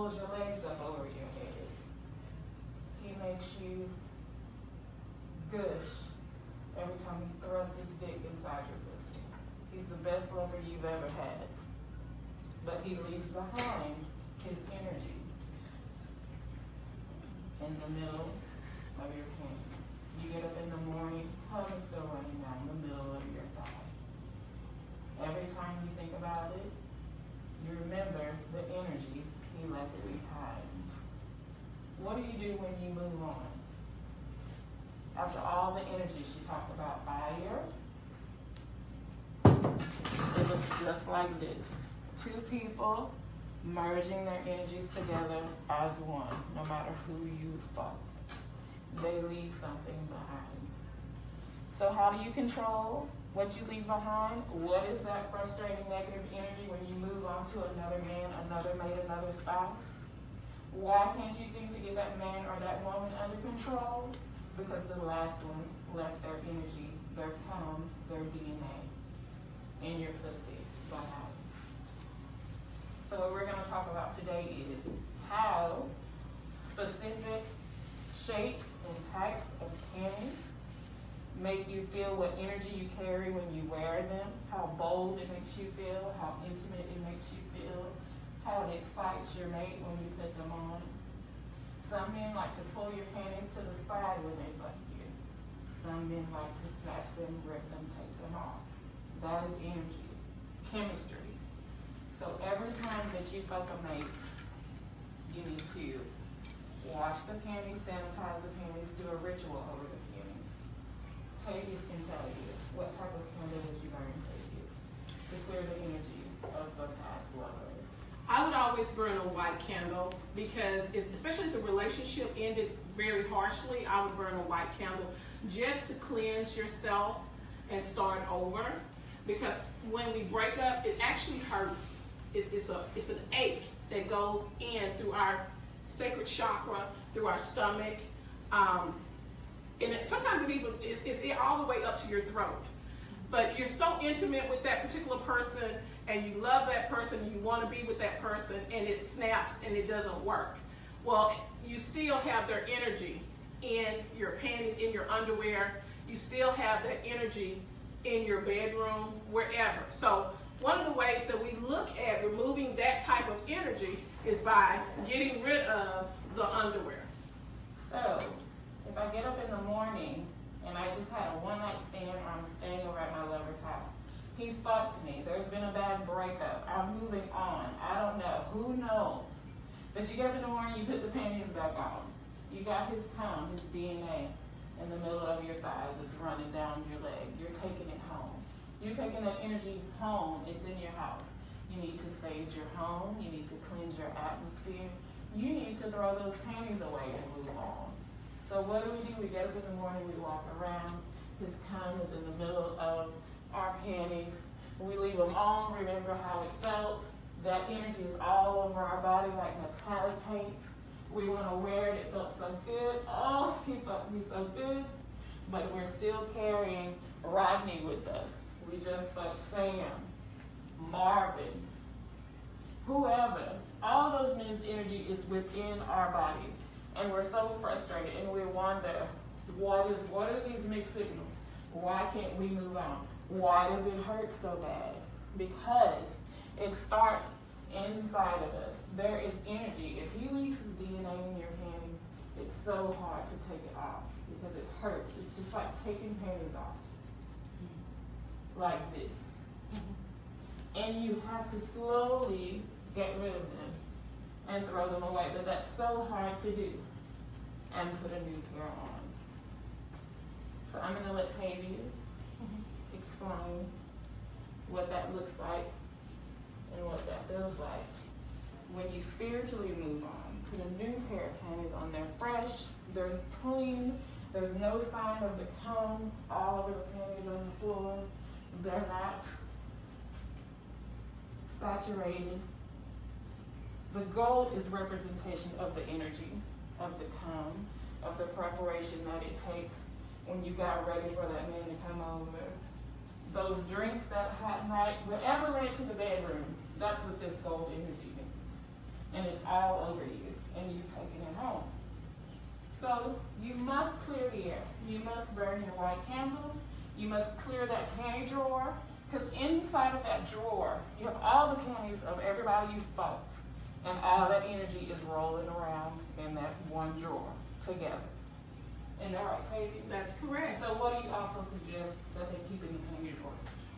pulls your legs up over your head. He makes you gush every time he thrusts his dick inside your pussy. He's the best lover you've ever had. But he leaves behind his energy in the middle of your panties. You get up in the morning, cum is still running down the middle of your thigh. Every time you think about it, you remember the energy he left behind. What do you do when you move on? After all the energy she talked about fire, it looks just like this. Two people merging their energies together as one, no matter who you fuck. They leave something behind. So how do you control what you leave behind? What is that frustrating negative energy when you move on to another man, another mate, another spouse? Why can't you seem to get that man or that woman under control? Because the last one left their energy, their cum, their DNA in your pussy behind. So what we're going to talk about today is how specific shapes and types of panties make you feel what energy you carry when you wear them, how bold it makes you feel, how intimate it makes you feel, how it excites your mate when you put them on. Some men like to pull your panties to the side when they fuck you. Some men like to snatch them, rip them, take them off. That is energy, chemistry. So every time that you fuck a mate, you need to wash the panties, sanitize the panties, do a ritual over the panties. Tavius can tell you what type of candle would you burn, Tavius, to clear the energy of the past lover. I would always burn a white candle because, especially if the relationship ended very harshly, I would burn a white candle just to cleanse yourself and start over. Because when we break up, it actually hurts. It's an ache that goes in through our sacred chakra, through our stomach, and sometimes it's all the way up to your throat. But you're so intimate with that particular person, and you love that person, and you want to be with that person, and it snaps and it doesn't work. Well, you still have their energy in your panties, in your underwear. You still have that energy in your bedroom, wherever. So one of the ways that we look at removing that type of energy is by getting rid of the underwear. So if I get up in the morning and I just had a one-night stand or I'm staying over at my lover's house, he's fucked me, there's been a bad breakup, I'm moving on, I don't know, who knows? But you get up in the morning, you put the panties back on. You got his cum, his DNA in the middle of your thighs, it's running down your leg, you're taking it home. You're taking that energy home, it's in your house. You need to sage your home, you need to cleanse your atmosphere, you need to throw those panties away and move on. So what do? We get up in the morning, we walk around, his cum is in the middle of our panties, we leave them on, remember how it felt. That energy is all over our body like metallic paint. We want to wear it, it felt so good. Oh, he felt me so good. But we're still carrying Rodney with us. We just fucked Sam, Marvin, whoever. All those men's energy is within our body. And we're so frustrated and we wonder, what are these mixed signals? Why can't we move on? Why does it hurt so bad? Because it starts inside of us. There is energy. If he leaves his DNA in your panties, it's so hard to take it off because it hurts. It's just like taking panties off. Like this. And you have to slowly get rid of them and throw them away. But that's so hard to do. And put a new pair on. So I'm going to let Tavius explain what that looks like and what that feels like when you spiritually move on. Put a new pair of panties on. They're fresh, they're clean, there's no sign of the cum all over the panties on the floor. They're not saturated. The gold is representation of the energy, of the cum, of the preparation that it takes when you got ready for that man to come over. Those drinks that hot night, whatever led to the bedroom, that's what this gold energy means. and it's all over you, and you've taken it home. So you must clear the air. You must burn your white candles. You must clear that panty drawer, because inside of that drawer, you have all the panties of everybody you spoke, and all that energy is rolling around in that one drawer together. Isn't that right, Katie? That's correct. So what do you also suggest that they keep in the panty drawer?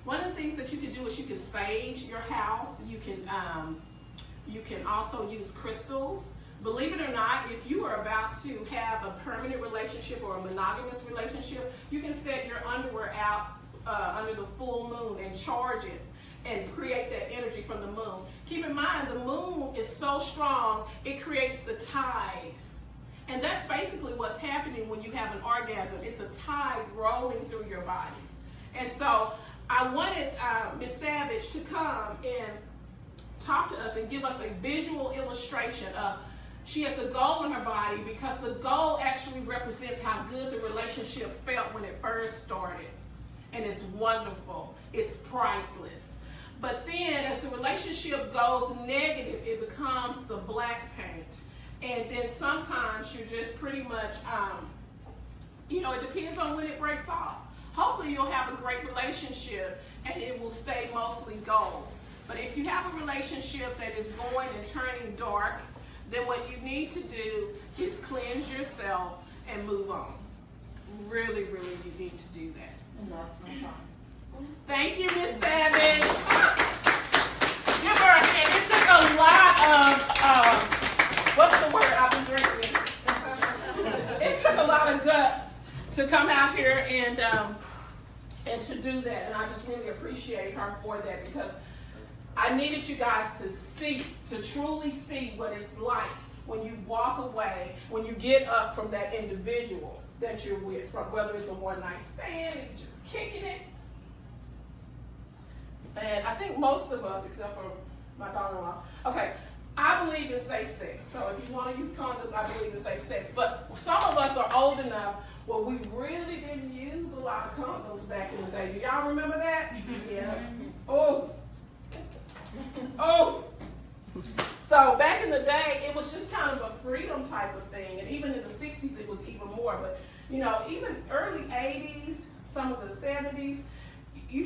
One of the things that you can do is you can sage your house. You can also use crystals. Believe it or not, if you are about to have a permanent relationship or a monogamous relationship, you can set your underwear out under the full moon and charge it and create that energy from the moon. Keep in mind, the moon is so strong, it creates the tide. And that's basically what's happening when you have an orgasm. It's a tide rolling through your body. And so I wanted Ms. Savage to come and talk to us and give us a visual illustration of, she has the gold in her body because the gold actually represents how good the relationship felt when it first started. And it's wonderful. It's priceless. But then as the relationship goes negative, it becomes the black paint. And then sometimes you're just pretty much, it depends on when it breaks off. Hopefully you'll have a great relationship and it will stay mostly gold. But if you have a relationship that is going and turning dark, then what you need to do is cleanse yourself and move on. Really, really, you need to do that. And that's my time. Thank you, Ms. Savage. Give her a hand. It took a lot of, what's the word I've been drinking? It took a lot of guts to come out here and to do that. And I just really appreciate her for that, because I needed you guys to truly see what it's like when you walk away, when you get up from that individual that you're with, from whether it's a one-night stand, and you're just kicking it. And I think most of us, except for my daughter-in-law, okay, I believe in safe sex. So if you want to use condoms, I believe in safe sex. But some of us are old enough where we really didn't use a lot of condoms back in the day. Do y'all remember that? Yeah. Oh. So back in the day, it was just kind of a freedom type of thing. And even in the 60s, it was even more. But, even early 80s, some of the 70s, you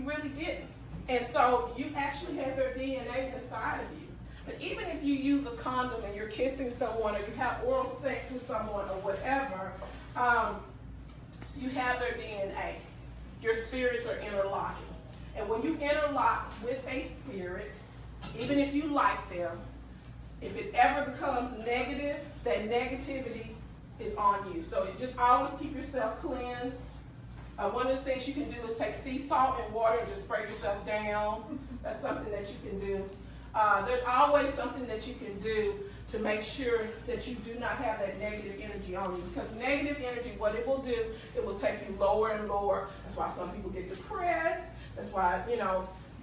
really didn't. And so you actually had their DNA inside of you. But even if you use a condom and you're kissing someone or you have oral sex with someone or whatever, you have their DNA. Your spirits are interlocking. And when you interlock with a spirit, even if you like them, if it ever becomes negative, that negativity is on you. So you just always keep yourself cleansed. One of the things you can do is take sea salt and water and just spray yourself down. That's something that you can do. There's always something that you can do to make sure that you do not have that negative energy on you. Because negative energy, what it will do, it will take you lower and lower. That's why some people get depressed. That's why,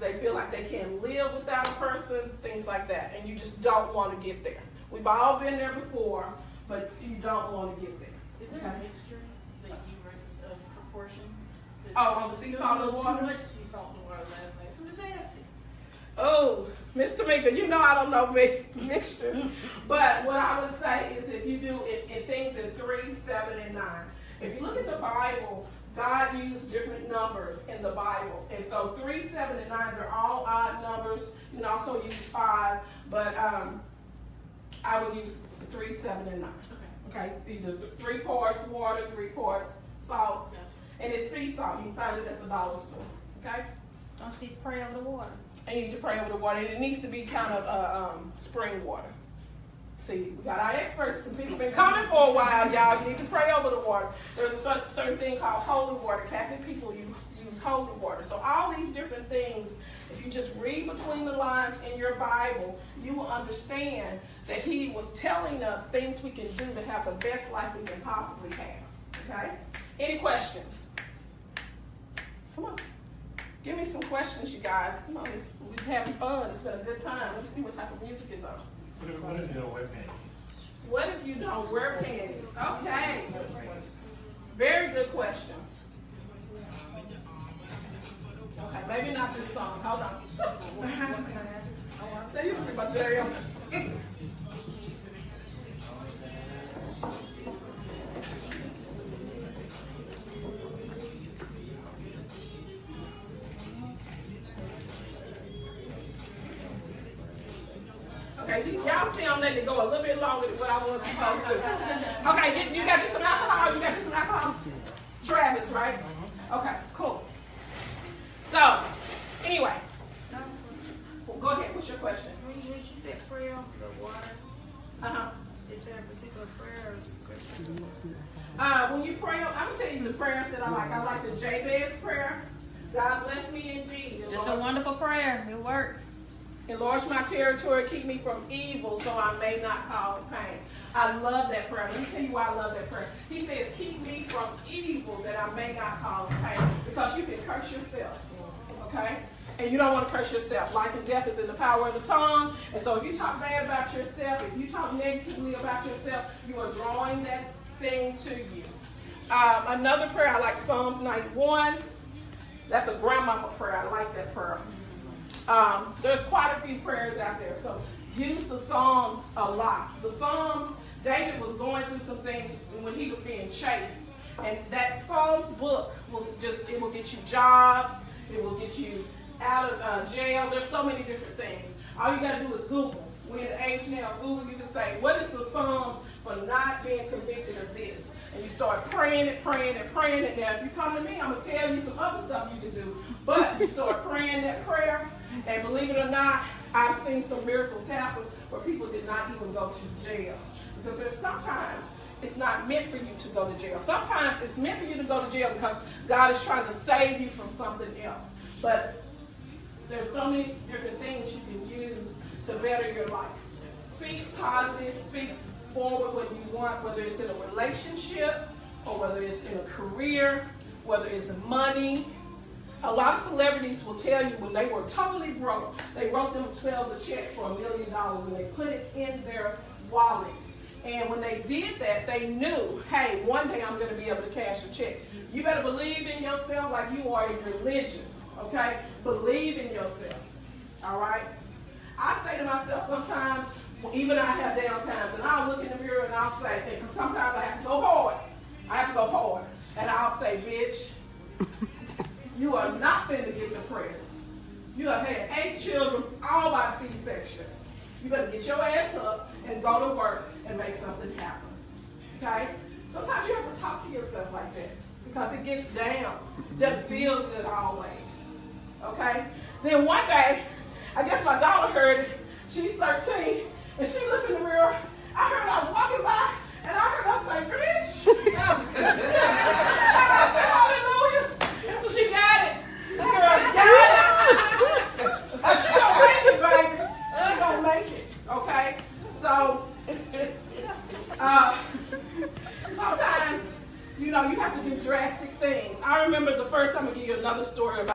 they feel like they can't live without a person, things like that. And you just don't want to get there. We've all been there before, but you don't want to get there. Is there a mixture that you read of proportion? On the sea salt and water? Too much sea salt and water last night. So just asking. Oh, Miss Tamika, I don't know mixtures. But what I would say is if you do it things in 3, 7, and 9. If you look at the Bible, God used different numbers in the Bible. And so 3, 7, and 9, they're all odd numbers. You can also use 5, but I would use 3, 7, and 9. Okay? Either 3 parts water, 3 parts salt. Gotcha. And it's sea salt. You can find it at the dollar store. Okay? Don't you need to pray over the water? And you need to pray over the water. And it needs to be kind of spring water. See, we got our experts. Some people been coming for a while, y'all. You need to pray over the water. There's a certain thing called holy water. Catholic people use holy water. So all these different things, if you just read between the lines in your Bible, you will understand that he was telling us things we can do to have the best life we can possibly have. Okay? Any questions? Come on. Give me some questions, you guys. Come on. We're having fun. It's been a good time. Let me see what type of music is on. What if you don't wear panties? What if you don't wear panties? Okay. Very good question. Okay, maybe not this song. Hold on. That used to be my jam. Y'all see I'm letting it go a little bit longer than what I was supposed to. Okay, you got you some alcohol? You got you some alcohol? Travis, right? Okay, cool. So, anyway. Well, go ahead. What's your question? When she said prayer, the water, is there a particular prayer or scripture? When you pray, I'm going to tell you the prayers that I like. I like the Jabez prayer. God bless me indeed. Just a wonderful prayer. It works. Enlarge my territory, keep me from evil so I may not cause pain. I love that prayer. Let me tell you why I love that prayer. He says, keep me from evil that I may not cause pain. Because you can curse yourself. Okay? And you don't want to curse yourself. Life and death is in the power of the tongue. And so if you talk bad about yourself, if you talk negatively about yourself, you are drawing that thing to you. Another prayer, I like Psalms 91. That's a grandmama prayer. I like that prayer. There's quite a few prayers out there. So use the Psalms a lot. The Psalms, David was going through some things when he was being chased. And that Psalms book will get you jobs. It will get you out of jail. There's so many different things. All you got to do is Google. We're in the age now of Google. You can say, what is the Psalms for not being convicted of this? And you start praying it. Now, if you come to me, I'm going to tell you some other stuff you can do. But you start praying that prayer, and believe it or not, I've seen some miracles happen where people did not even go to jail. Because there's sometimes it's not meant for you to go to jail. Sometimes it's meant for you to go to jail because God is trying to save you from something else. But there's so many different things you can use to better your life. Speak positive, speak forward what you want, whether it's in a relationship or whether it's in a career, whether it's money. A lot of celebrities will tell you when they were totally broke, they wrote themselves a check for $1 million and they put it in their wallet. And when they did that, they knew, hey, one day I'm going to be able to cash a check. You better believe in yourself like you are in religion, okay? Believe in yourself, all right? I say to myself sometimes, even I have down times, and I'll look in the mirror and I'll say, because sometimes I have to go hard. And I'll say, bitch, you are not finna get depressed. You have had 8 children, all by C-section. You better get your ass up and go to work and make something happen. Okay? Sometimes you have to talk to yourself like that because it gets down. Doesn't feel good always. Okay? Then one day, I guess my daughter heard it. She's 13, and she looked in the mirror. I heard I was walking by, and I heard her say, bitch. And I said, hallelujah. She got it. This girl got it. So she gonna make it, baby. She gonna make it. Okay? So, sometimes, you have to do drastic things. I remember the first time, I'll give you another story about